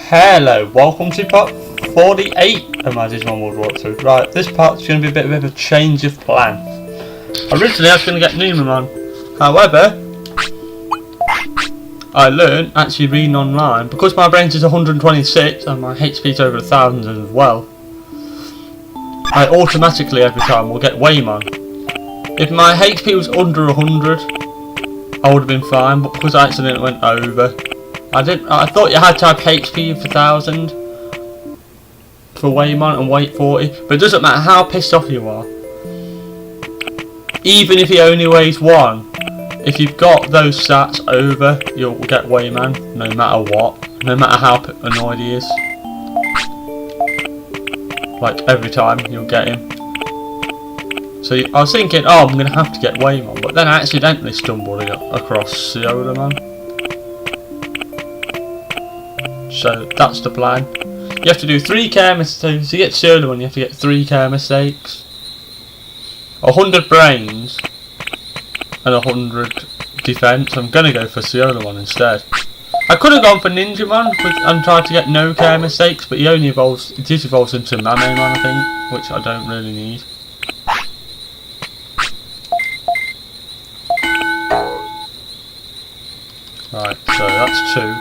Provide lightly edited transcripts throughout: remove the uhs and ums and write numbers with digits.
Hello, welcome to part 48 of my Digimon World walkthrough. Right, this part's going to be a bit of a change of plan. Originally I was going to get Numamon, however, I learned, actually reading online, because my range is 126 and my HP's over 1000 as well, I automatically every time will get Waymon. If my HP was under 100, I would have been fine, but because I accidentally went over, I thought you had to have HP of 1000 for Waymon and weight 40, but it doesn't matter how pissed off you are. Even if he only weighs 1, if you've got those stats over, you'll get Waymon no matter what, no matter how annoyed he is. Like every time you'll get him. So I was thinking, oh, I'm going to have to get Waymon, but then I accidentally stumbled across Coelamon. So that's the plan. You have to do 3 care mistakes. To get Coelamon, you have to get 3 care mistakes, 100 brains, and 100 defense. I'm gonna go for Coelamon instead. I could have gone for Ninjamon and tried to get no care mistakes, but he only digivolves into Mamemon, I think, which I don't really need. Right, so that's 2.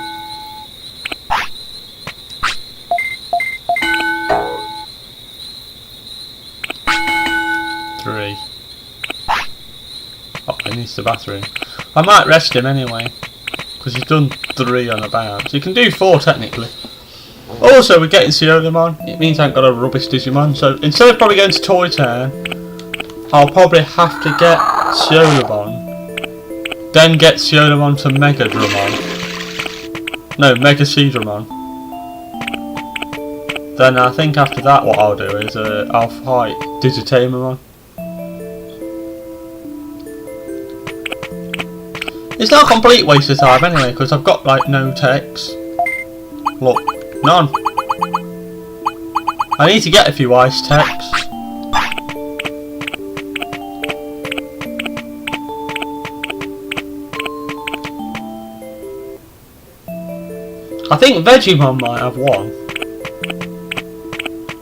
3. Oh, he needs the bathroom. I might rest him anyway, because he's done 3 on a bounce. You can do 4 technically. Also, we're getting Coelamon. It means I ain't got a rubbish Digimon. So instead of probably going to Toy Turn, I'll probably have to get Coelamon, then get Coelamon to Mega Dramon. No, Mega Seedramon. Then I think after that what I'll do is I'll fight Digitamon. It's not a complete waste of time anyway, because I've got like no text. Look, none. I need to get a few ice texts. I think Digimon might have 1.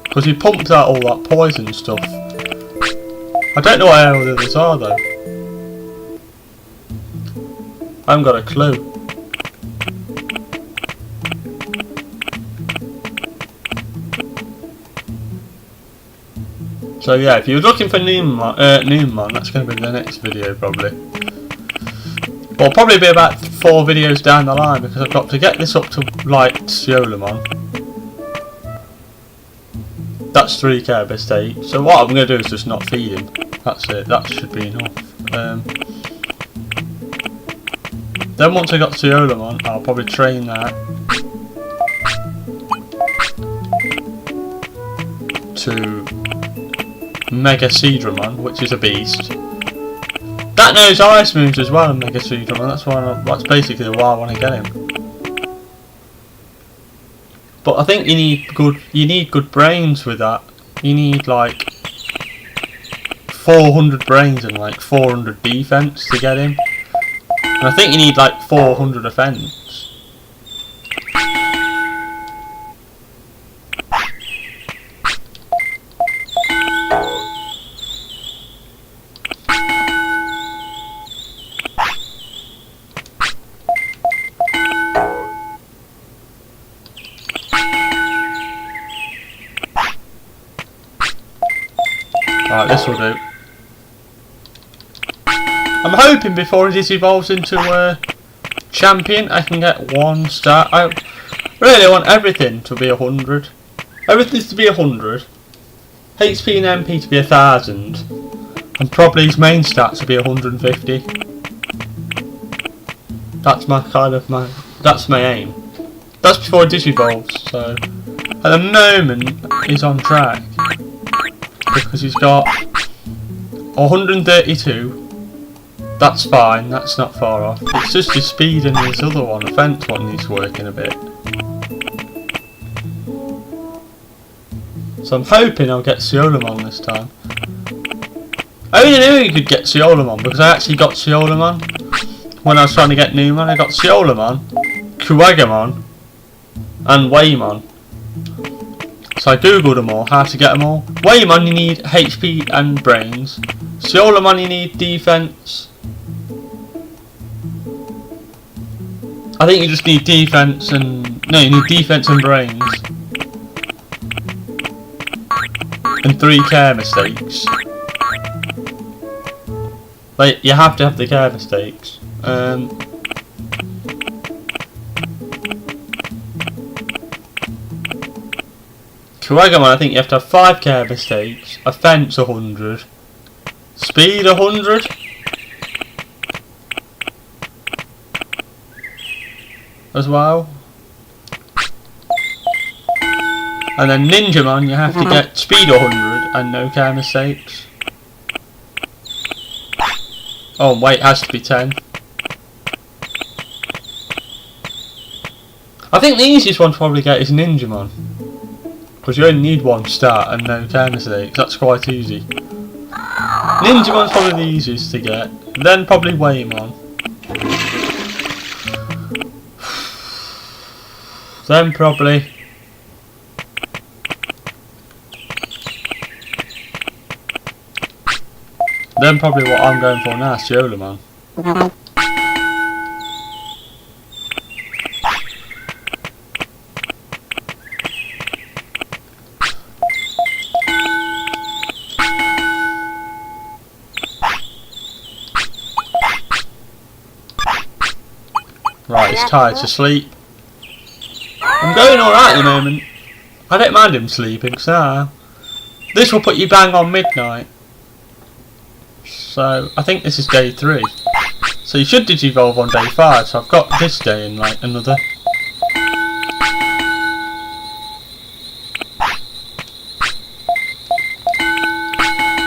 Because he pumped out all that poison stuff. I don't know what all the others are though. I haven't got a clue. So yeah, if you're looking for Numamon, that's going to be the next video probably. Well, probably be about 4 videos down the line, because I've got to get this up to like Coelamon. That's 3 care mistakes. So what I'm going to do is just not feed him. That's it. That should be enough. Then once I got Coelamon, I'll probably train that to Mega Seedramon, which is a beast. That knows ice moves as well, Mega Seedramon. That's basically why I want to get him. But I think you need good brains with that. You need like 400 brains and like 400 defense to get him. And I think you need like 400 offense. Alright, this will do. I'm hoping before it evolves into a champion I can get 1 star. I really want everything to be 100. Everything to be 100. HP and MP to be 1000. And probably his main stats to be 150. That's that's my aim. That's before it digivolves, so at the moment he's on track. Because he's got 132. That's fine, that's not far off. It's just his speed and his other one, offense one, needs working a bit. So I'm hoping I'll get Coelamon this time. I only knew you could get Coelamon because I actually got Coelamon when I was trying to get Numamon. I got Coelamon, Coelamon, and Waymon. So I googled them all, how to get them all. Waymon you need HP and brains. Coelamon you need defense. I think you just need defense and... no, you need defense and brains. And 3 care mistakes. Like, you have to have the care mistakes. Coelamon, I think you have to have 5 care mistakes, offense 100, speed 100, as well. And then Ninjamon, you have to get speed 100 and no care mistakes. Oh wait, it has to be 10. I think the easiest one to probably get is Ninjamon, because you only need 1 stat and no care mistakes. That's quite easy. Ninjamon's probably the easiest to get. Then probably Waymon. Then probably... then probably what I'm going for now is Coelamon. Right, he's tired to sleep. I'm going alright at the moment. I don't mind him sleeping, so... this will put you bang on midnight. So, I think this is day 3. So you should digivolve on day 5, so I've got this day and like another.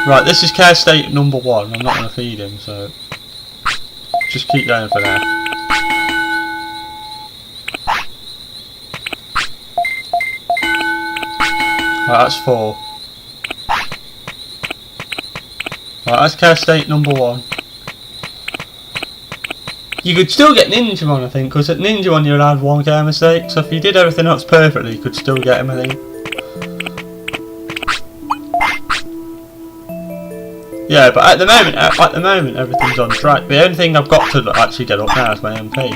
Right, this is care state number 1. I'm not going to feed him, so... just keep going for now. Right, that's 4. Right, that's care state number 1. You could still get Ninjamon, I think, because at Ninjamon you're allowed 1 care mistake, so if you did everything else perfectly, you could still get him, I think. Yeah, but at the moment everything's on track. The only thing I've got to actually get up now is my MP.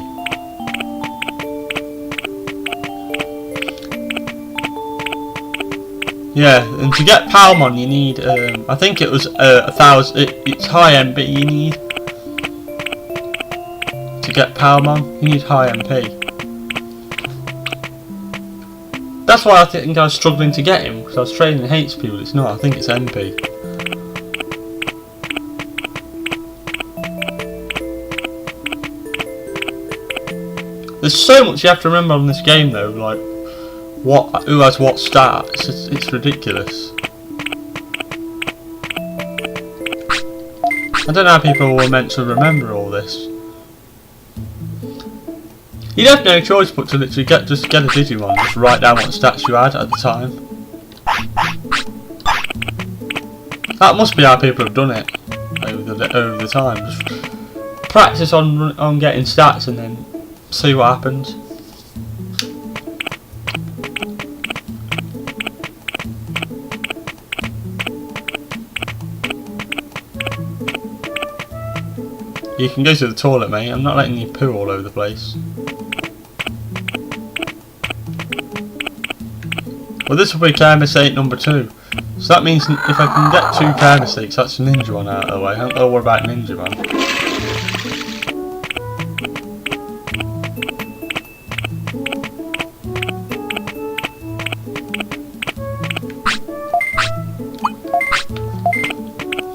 Yeah, and to get Palmon you need, I think it was 1,000, it's high MP you need. To get Palmon, you need high MP. That's why I think I was struggling to get him, because I was training HP, but it's not, I think it's MP. There's so much you have to remember on this game though, like who has what stats. It's ridiculous. I don't know how people were meant to remember all this. You'd have no choice but to literally just get a Digimon, just write down what stats you had at the time. That must be how people have done it over the time. Just practice on getting stats and then see what happens. You can go to the toilet, mate. I'm not letting you poo all over the place. Well, this will be care mistake number 2. So that means if I can get 2 care mistakes, that's Ninjamon out of the way. I don't know what about Ninjamon.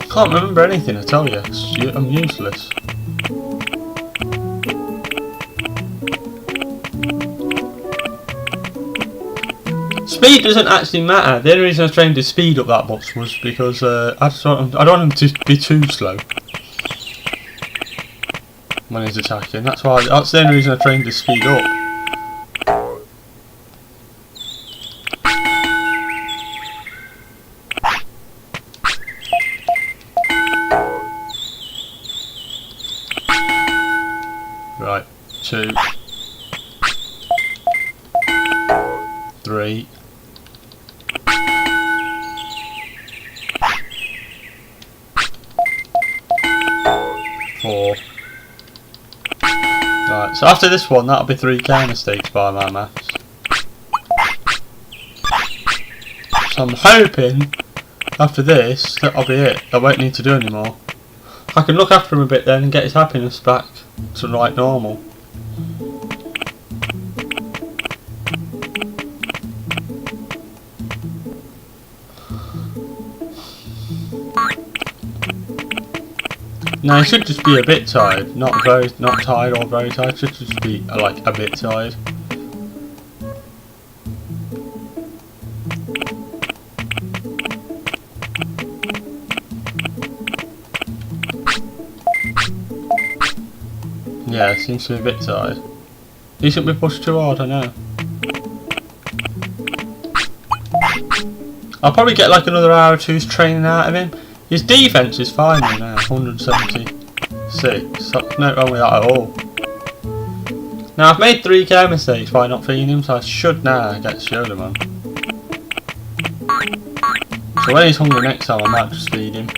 Can't remember anything, I tell you. I'm useless. Speed doesn't actually matter. The only reason I was trying to speed up that much was because I don't want him to be too slow when he's attacking. That's the only reason I trained to speed up. Right, 2. 3. 4. Right, so after this one, that'll be 3k mistakes by my maths. So I'm hoping after this that'll be it. I won't need to do any more. I can look after him a bit then and get his happiness back to like normal. No, he should just be a bit tired, not tired or very tired. Should just be like a bit tired. Yeah, seems to be a bit tired. He shouldn't be pushed too hard, I know. I'll probably get like another hour or two's training out of him. His defense is fine now, 176. Nothing wrong with that at all. Now I've made 3k mistakes by not feeding him, so I should now get Coelamon. So when he's hungry next time, I might just feed him.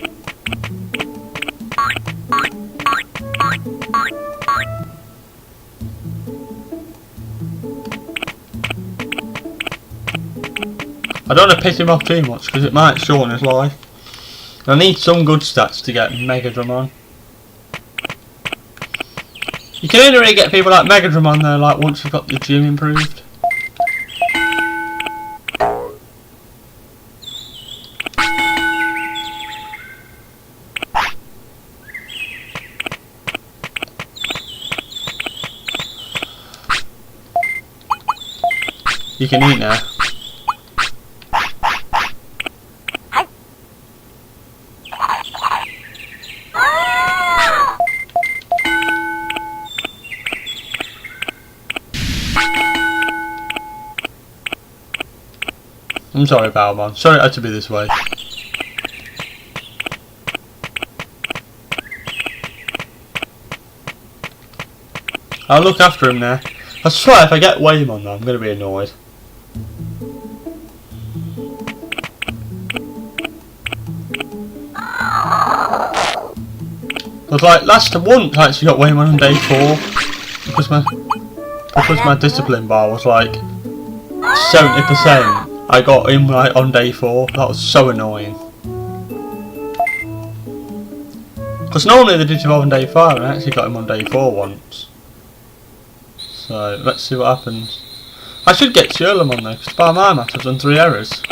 I don't want to piss him off too much because it might shorten his life. I need some good stats to get Megadramon. You can only really get people like Megadramon though, like once you've got the gym improved. You can eat now. I'm sorry, Palmon. Sorry it had to be this way. I'll look after him now. I swear if I get Waymon though, I'm going to be annoyed. But like last once I actually got Waymon on day 4 because my discipline bar was like 70%. I got him right on day 4. That was so annoying. Because normally they digivolve on day 5 and I actually got him on day 4 once. So let's see what happens. I should get Coelamon though, because by my math I've done 3 errors.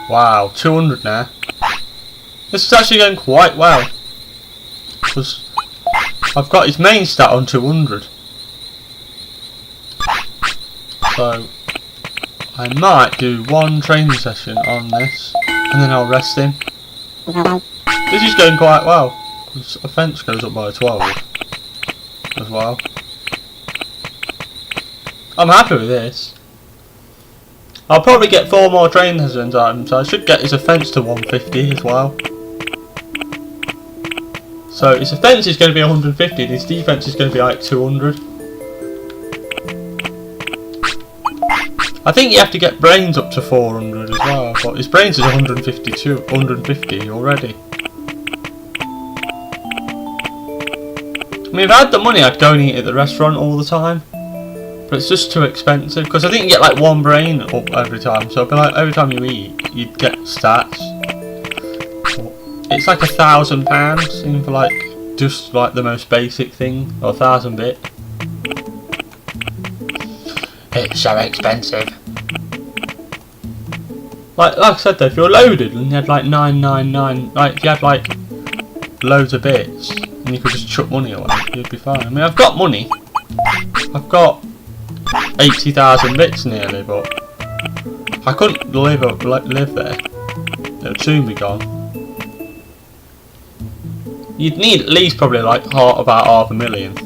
Wow, 200 now. This is actually going quite well. Because I've got his main stat on 200. So I might do one training session on this and then I'll rest him. This is going quite well. Because offence goes up by 12 as well. I'm happy with this. I'll probably get 4 more training sessions items, so I should get his offence to 150 as well. So his offence is going to be 150 and his defence is going to be like 200. I think you have to get brains up to 400 as well, but his brains is 150 already. I mean, if I had the money I'd go and eat at the restaurant all the time. But it's just too expensive, because I think you get like 1 brain up every time, so it'd be like every time you eat, you'd get stats. It's like £1,000 even for like, just like the most basic thing, or 1,000 bit. It's so expensive. Like I said though, if you're loaded and you had like 999, like if you had like loads of bits and you could just chuck money away, you'd be fine. I mean, I've got money. I've got 80,000 bits nearly, but I couldn't live there. It would soon be gone. You'd need at least probably like about 500,000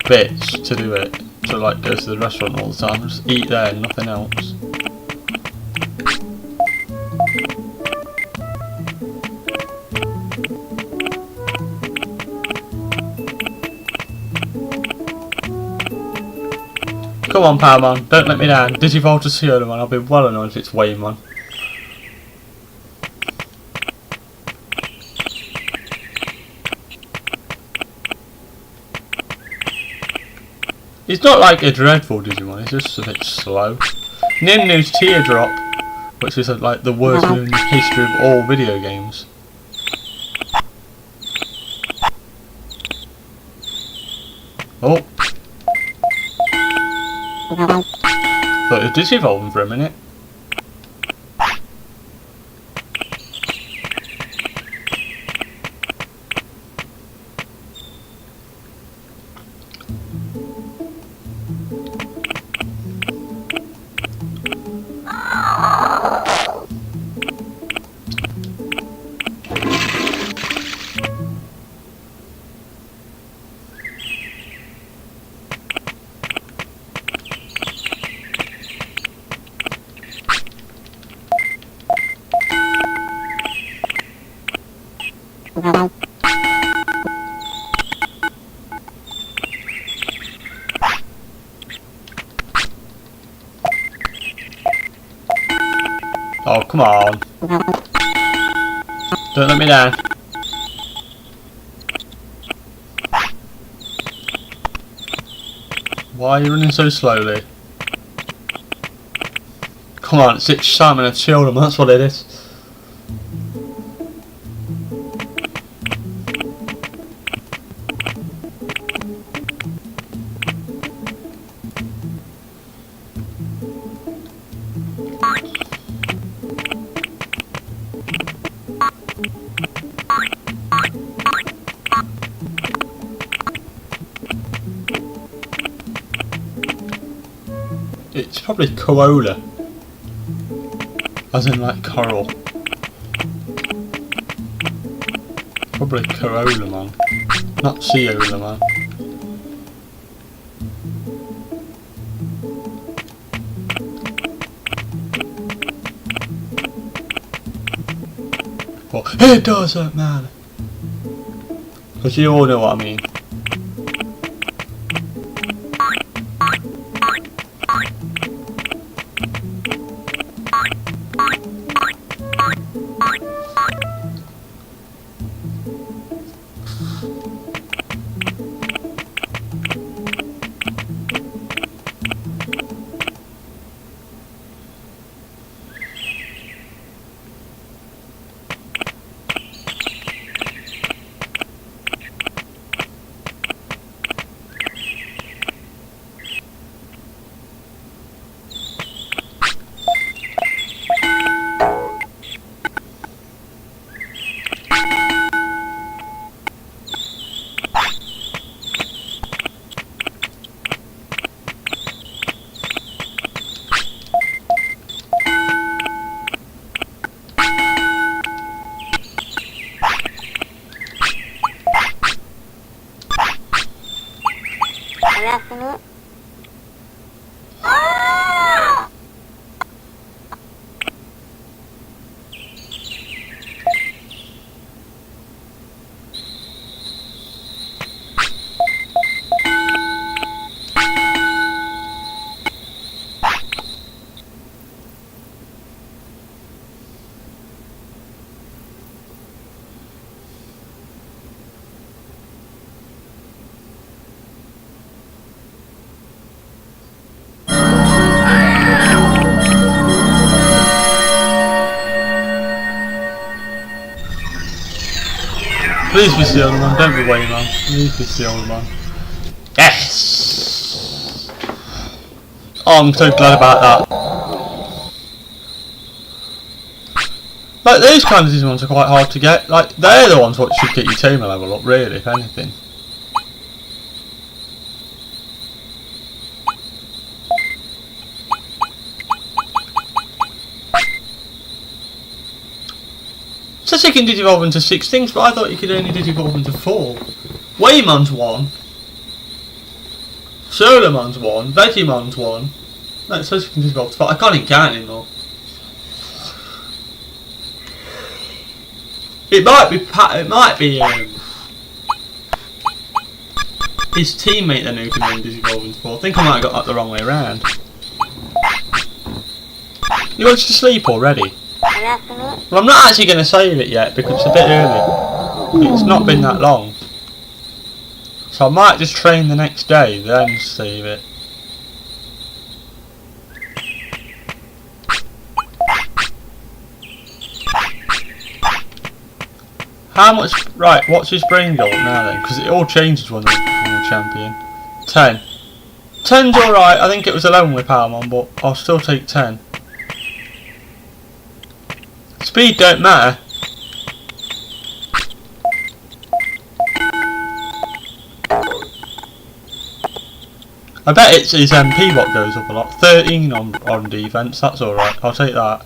bits to do it. To like go to the restaurant all the time and just eat there and nothing else. Come on, Palmon, don't let me down. Digivolve to Coelamon. I'll be well annoyed if it's Waymon. He's not like a dreadful Digimon, he's just a bit slow. Nimnu's Teardrop, which is like the worst move in the history of all video games. Oh. Thought it was digivolving for a minute. Oh, come on. Don't let me down. Why are you running so slowly? Come on, it's Simon and Children, that's what it is. It's probably Coelamon, as in like coral. Probably Coelamon, not Coelamon. Well, it doesn't matter, because you all know what I mean. Please be Coelamon, don't be Waymon. Please be Coelamon. Yes! Oh, I'm so glad about that. those kind of Digimons are quite hard to get. Like, they're the ones what should get your tamer level up, really, if anything. Says you can digivolve into 6 things, but I thought you could only digivolve into 4. Waymon's 1. Coelamon's 1. Digimon's 1. No, it says you can digivolve to 5. I can't even count anymore. It might be his teammate then who can then digivolve into 4. I think I might have got that the wrong way around. You want to sleep already? Well, I'm not actually going to save it yet because it's a bit early. It's not been that long. So I might just train the next day, then save it. How much... Right, what's his brain goal now then? Because it all changes when I'm a champion. 10. 10's alright, I think it was 11 with Palmon, but I'll still take 10. Speed don't matter. I bet it's his MP what goes up a lot. 13 on defense, that's alright, I'll take that.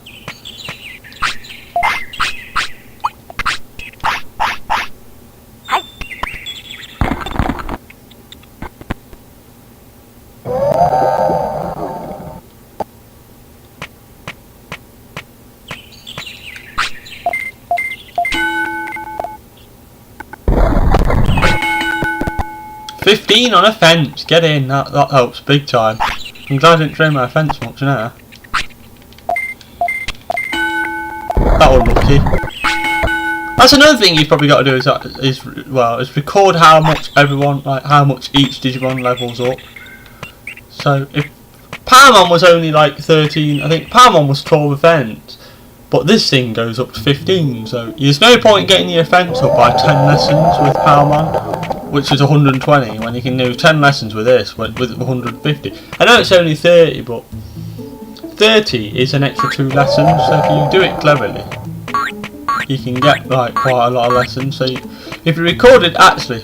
$15 on a fence, get in, that helps big time. I'm glad I didn't train my fence much now. That was lucky. That's another thing you've probably got to do is record how much how much each Digimon levels up. So if Palmon was only like 13, I think Palmon was 12 events, but this thing goes up to 15, so there's no point getting your offence up by 10 lessons with Palmon, which is 120, when you can do 10 lessons with this, with 150. I know it's only 30, but 30 is an extra 2 lessons, so if you do it cleverly, you can get like quite a lot of lessons. So if you recorded actually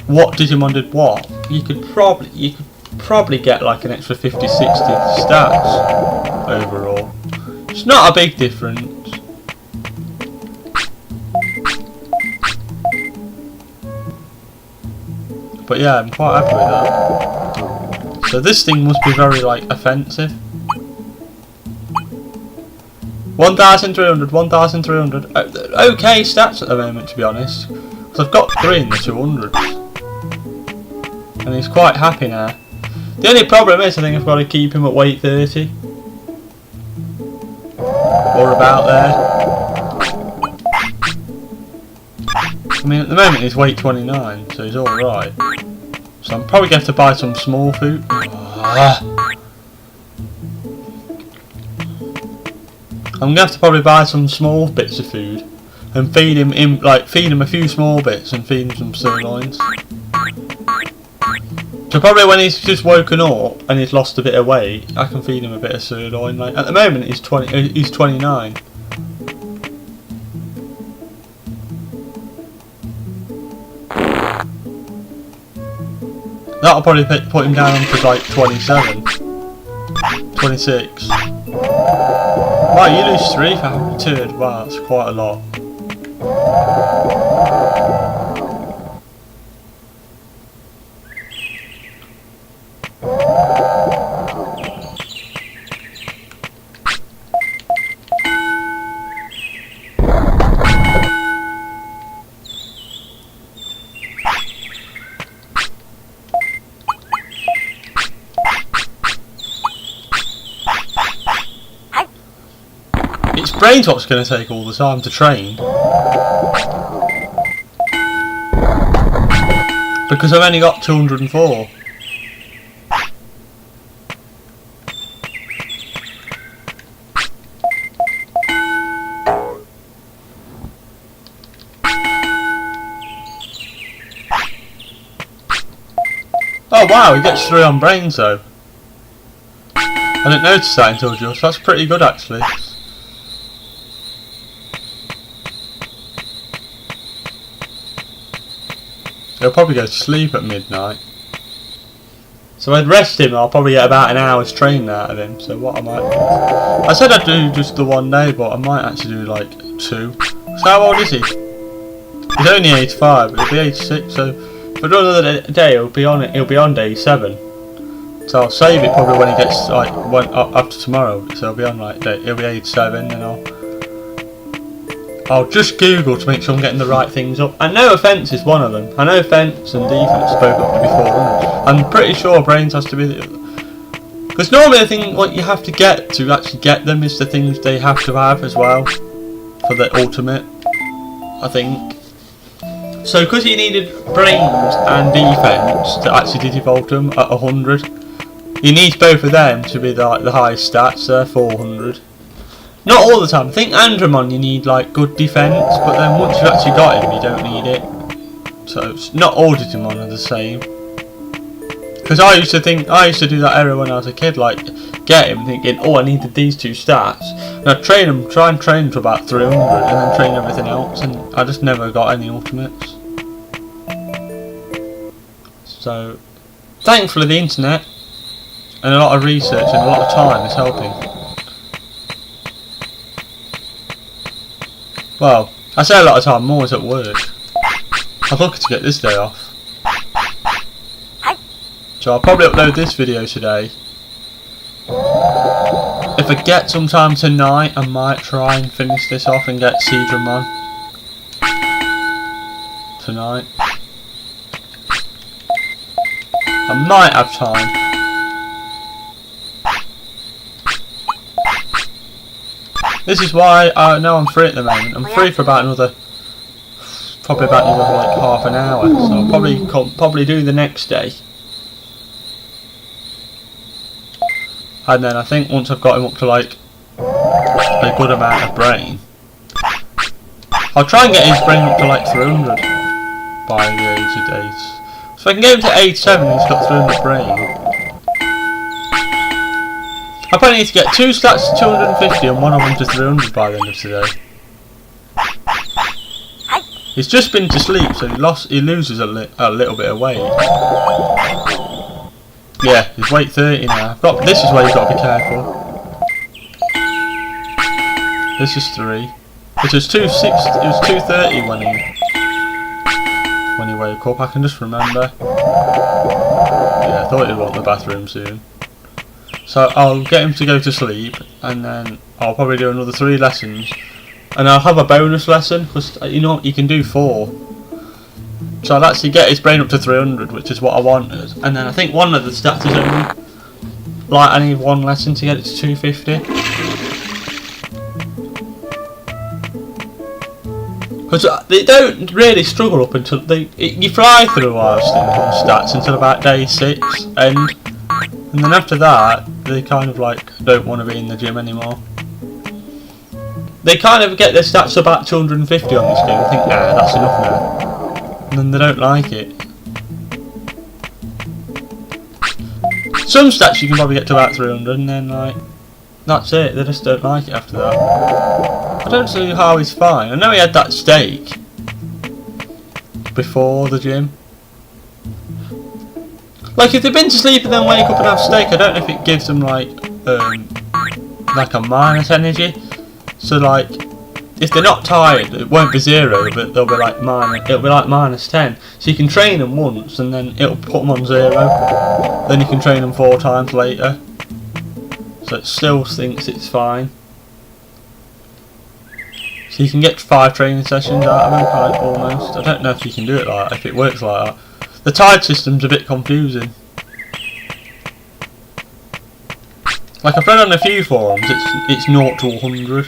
what Digimon did what, you could probably get like an extra 50-60 stats overall. It's not a big difference. But yeah, I'm quite happy with that. So this thing must be very like offensive. 1,300, 1,300. Okay stats at the moment, to be honest. Because I've got 3 in the 200s. And he's quite happy now. The only problem is I think I've got to keep him at weight 30. Or about there. I mean, at the moment he's weight 29, so he's alright. So I'm probably going to have to buy some small food. I'm going to have to probably buy some small bits of food and feed him a few small bits and feed him some sirloins. So probably when he's just woken up and he's lost a bit of weight, I can feed him a bit of sirloin. Like at the moment he's 29. That'll probably put him down to like 27, 26. Wow, you lose 3 for having a turd. Wow, that's quite a lot. It's brains what's going to take all the time to train. Because I've only got 204. Oh wow, he gets 3 on brains though. I didn't notice that until just. That's pretty good actually. He'll probably go to sleep at midnight. So I'd rest him, I'll probably get about an hour's training out of him. So what I might do, I said I'd do just the 1 day, but I might actually do like 2. So how old is he? He's only age 5, but he'll be age 6. So if I do another day, he'll be on day 7. So I'll save it probably when he gets like after tomorrow. So he'll be on like he'll be age 7, and I'll just Google to make sure I'm getting the right things up. I know offence is one of them. I know offence and defence spoke up to be 400. I'm pretty sure brains has to be because normally the thing what you have to get to actually get them is the things they have to have as well for the ultimate, I think. So because you needed brains and defence to actually digivolve them at 100, you need both of them to be the highest stats. They're 400. Not all the time. I think Andromon you need like good defence, but then once you've actually got him, you don't need it. So it's not all Digimon are the same. Because I used to do that error when I was a kid, like get him thinking, oh I needed these 2 stats, and I'd try and train him to about 300, and then train everything else, and I just never got any ultimates. So thankfully the internet and a lot of research and a lot of time is helping. Well, I say a lot of time, I'm always at work. I'm lucky to get this day off. So I'll probably upload this video today. If I get some time tonight, I might try and finish this off and get Digimon tonight. I might have time. This is why I know I'm free at the moment. I'm free for about another, probably about another like half an hour. So I'll probably do the next day. And then I think once I've got him up to like a good amount of brain, I'll try and get his brain up to like 300 by the age of days. So if I can get him to age 7 and he's got 300 brain, I probably need to get 2 stats to 250 and one of them to 300 by the end of today. He's just been to sleep, so he loses a little bit of weight. Yeah, he's weight 30 now. This is where you've got to be careful. This is 3. It was 230 when he woke up. I can just remember. Yeah, I thought he'd want the bathroom soon. So I'll get him to go to sleep, and then I'll probably do another 3 lessons, and I'll have a bonus lesson because you know you can do 4. So I'll actually get his brain up to 300, which is what I wanted, and then I think one of the stats is only like I need 1 lesson to get it to 250. Because they don't really struggle up until you fly through on stats until about day 6 end. And then after that, they kind of like don't want to be in the gym anymore. They kind of get their stats to about 250 on this game and think, nah, that's enough now. And then they don't like it. Some stats you can probably get to about 300 and then like, that's it, they just don't like it after that. I don't see how he's fine. I know he had that steak before the gym. Like if they've been to sleep and then wake up and have steak, I don't know if it gives them like a minus energy. So like if they're not tired, it won't be 0, but they'll be like it'll be like minus 10. So you can train them once and then it'll put them on 0. Then you can train them 4 times later. So it still thinks it's fine. So you can get 5 training sessions out of them, like, almost. I don't know if you can do it like that, if it works like that. The tide system's a bit confusing. Like I've read on a few forums, it's 0 to 100,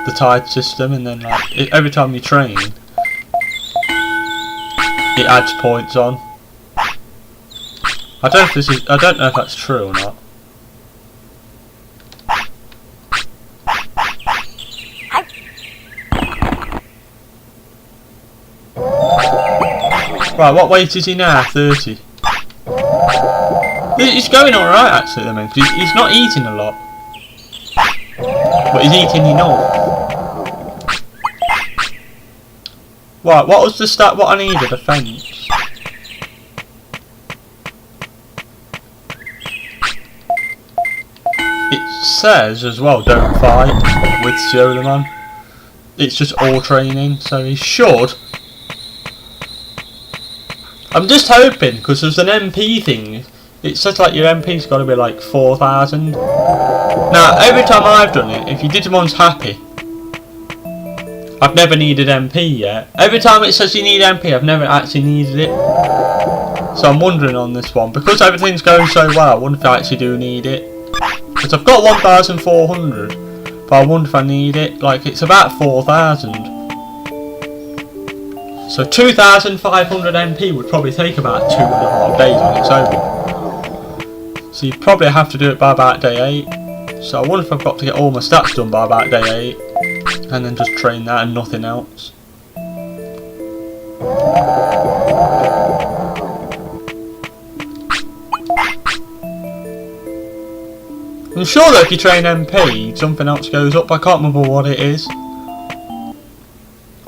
the tide system, and then like every time you train, it adds points on. I don't know if that's true or not. Right, what weight is he now? 30. He's going alright actually at the moment. He's not eating a lot. But he's eating enough. Right, what was the stat what I needed? A fence. says as well, don't fight with Coelamon. It's just all training, so he should. I'm just hoping, because there's an MP thing. It says like your MP's got to be like 4,000. Now, every time I've done it, if your Digimon's happy, I've never needed MP yet. Every time it says you need MP, I've never actually needed it. So I'm wondering on this one, because everything's going so well, I wonder if I actually do need it. Because I've got 1,400, but I wonder if I need it. Like, it's about 4,000. So 2,500 MP would probably take about 2.5 days on its own. So you probably have to do it by about day 8. So I wonder if I've got to get all my stats done by about day 8. And then just train that and nothing else. I'm sure that if you train MP, something else goes up. I can't remember what it is.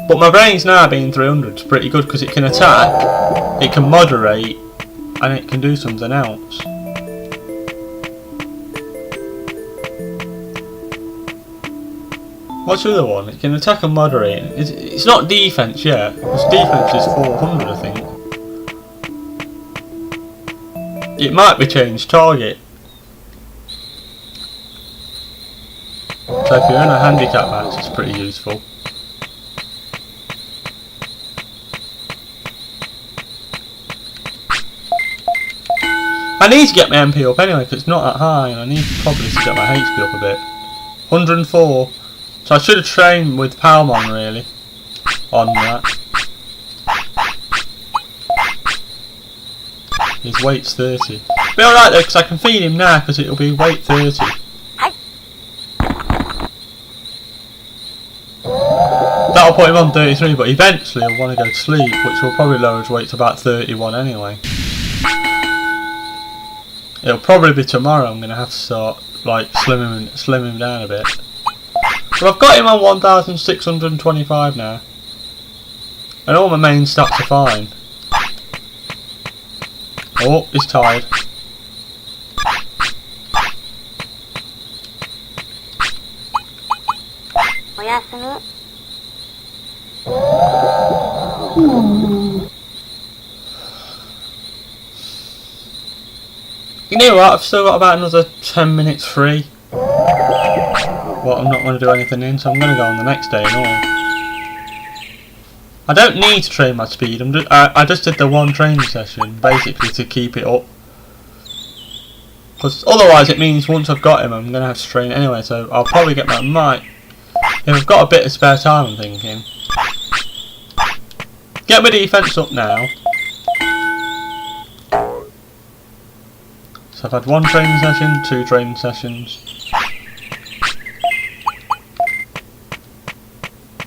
But my brain's now being 300. It's pretty good because it can attack, it can moderate, and it can do something else. What's the other one? It can attack and moderate. It's not defense yet, because defense is 400, I think. It might be changed target. So if you're in a handicap match, it's pretty useful. I need to get my MP up anyway, because it's not that high, and I need probably to get my HP up a bit. 104. So I should have trained with Palmon really on that. His weight's 30. Be alright though, because I can feed him now, because it'll be weight 30. That'll put him on 33, but eventually he'll want to go to sleep, which will probably lower his weight to about 31 anyway. It'll probably be tomorrow I'm going to have to start like slim him down a bit. But I've got him on 1,625 now. And all my main stats are fine. Oh, he's tired. You know what, I've still got about another 10 minutes free. Well, I'm not going to do anything in, so I'm going to go on the next day and all. I don't need to train my speed, I just did the one training session, basically to keep it up. Because otherwise it means once I've got him, I'm going to have to train anyway, so I'll probably get my mic. If I've got a bit of spare time, I'm thinking. Get my defense up now. So I've had one training session, 2 training sessions.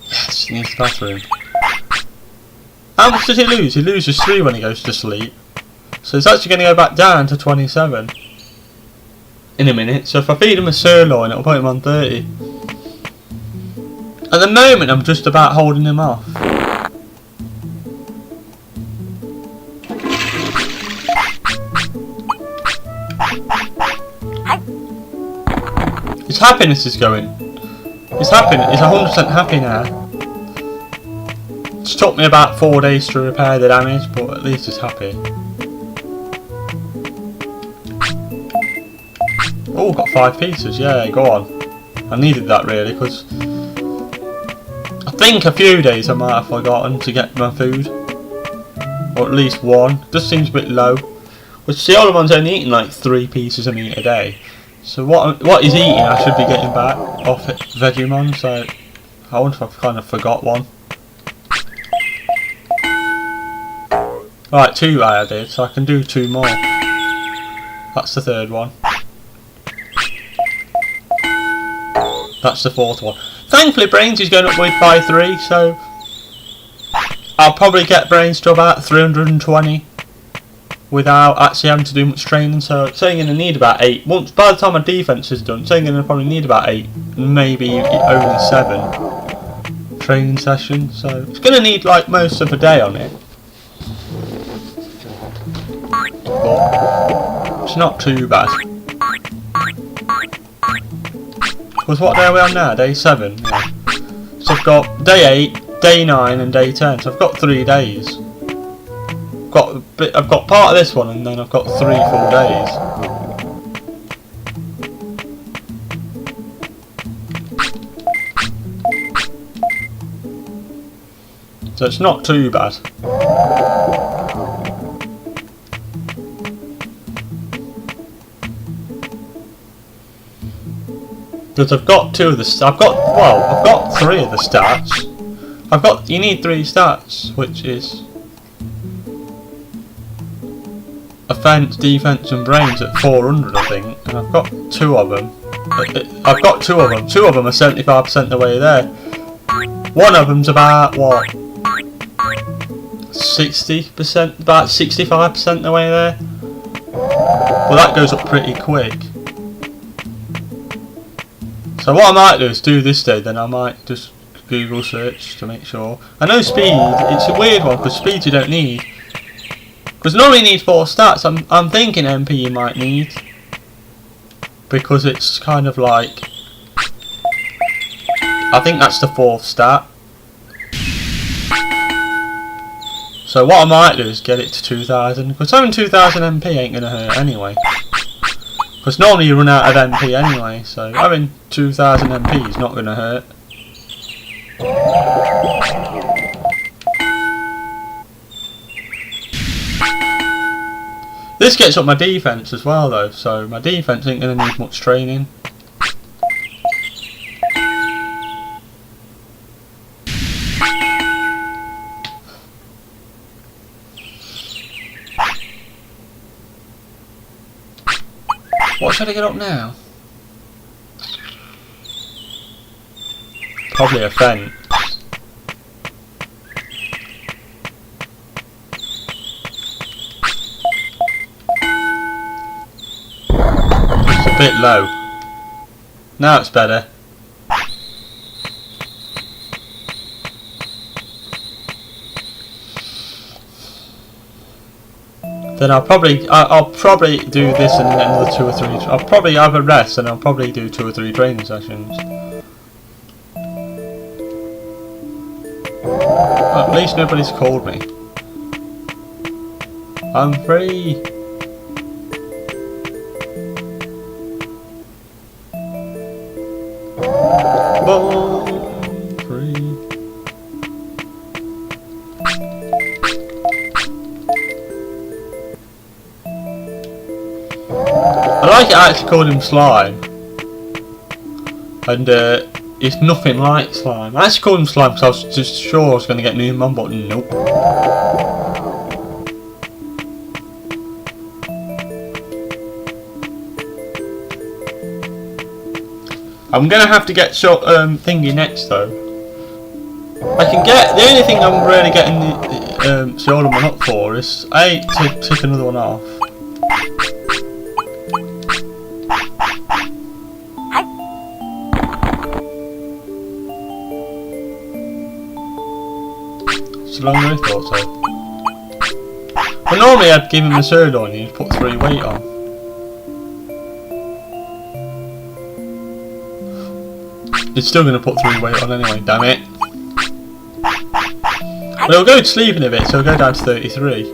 Yes, he needs the bathroom. How much does he lose? He loses 3 when he goes to sleep. So it's actually going to go back down to 27 in a minute. So if I feed him a sirloin, it'll put him on 30. At the moment, I'm just about holding him off. His happiness is going. He's 100% happy now. It's took me about 4 days to repair the damage, but at least he's happy. Oh, got 5 pieces, yeah, go on. I needed that really, because I think a few days I might have forgotten to get my food. Or at least 1. Just seems a bit low. Which Coelamon's only eating like 3 pieces of meat a day. So what he's eating I should be getting back off Digimon, so I wonder if I've kind of forgot one. Right, 2 I did, so I can do 2 more. That's the 3rd one. That's the 4th one. Thankfully Brains is going up with by 3, so I'll probably get Brains to about 320 without actually having to do much training. So it's only going to need about 8. By the time my defense is done, it's only going to probably need about 8, maybe only 7 training sessions. So it's going to need like most of a day on it. But it's not too bad. Because what day are we on now? Day 7? Yeah. So I've got day 8, day 9 and day 10. So I've got 3 days. I've got part of this one and then I've got 3 full days. So it's not too bad. Because I've got 2 of the I've got 3 of the stats. You need 3 stats, which is offense, defense and brains at 400 I think, and I've got 2 of them. I've got 2 of them. 2 of them are 75% the way there. One of them's about what? 60%, about 65% the way there. Well, that goes up pretty quick. So what I might do is do this day, then I might just Google search to make sure. I know speed, it's a weird one because speed you don't need. Because normally you need 4 stats, I'm thinking MP you might need. Because it's kind of like, I think that's the 4th stat. So what I might do is get it to 2000, because having 2000 MP ain't going to hurt anyway. Because normally you run out of MP anyway, so having 2000 MP is not going to hurt. This gets up my defense as well though, so my defense ain't going to need much training. What should I get up now? Probably a fence. It's a bit low. Now it's better. Then I'll probably do this and then another 2 or 3. I'll probably have a rest and I'll probably do 2 or 3 training sessions. Well, at least nobody's called me. I'm free. Born free. I like it actually called him Slime, and it's nothing like Slime. I actually called him Slime because I was just sure I was going to get Newman, but nope. I'm going to have to get short thingy next though. I can get, the only thing I'm really getting the Coelamon up for is A, to tick another one off. It's longer than I thought so. But normally I'd give him a third on and he'd put 3 weight on. It's still going to put 3 weight on anyway, damn it. But it'll go to sleep in a bit, so it'll go down to 33.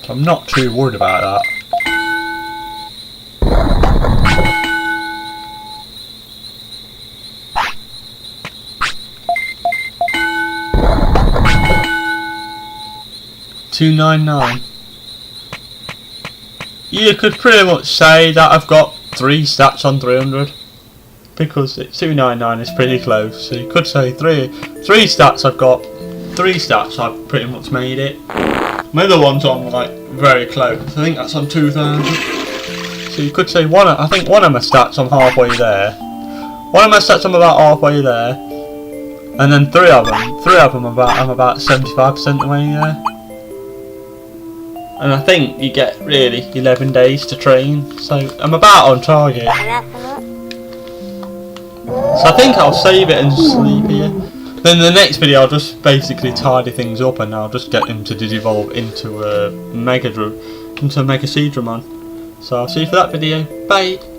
So I'm not too worried about that. $299. You could pretty much say that I've got 3 stats on 300 because it's $299 is pretty close. So you could say 3 stats. I've got 3 stats. I've pretty much made it. My other one's on like very close. I think that's on 2000. So you could say I think one of my stats I'm halfway there. One of my stats I'm about halfway there, and then 3 of them I'm about 75% the way there. And I think you get really 11 days to train, so I'm about on target. So I think I'll save it and sleep here. Then the next video I'll just basically tidy things up and I'll just get him to digivolve into a Mega Seedramon. So I'll see you for that video. Bye!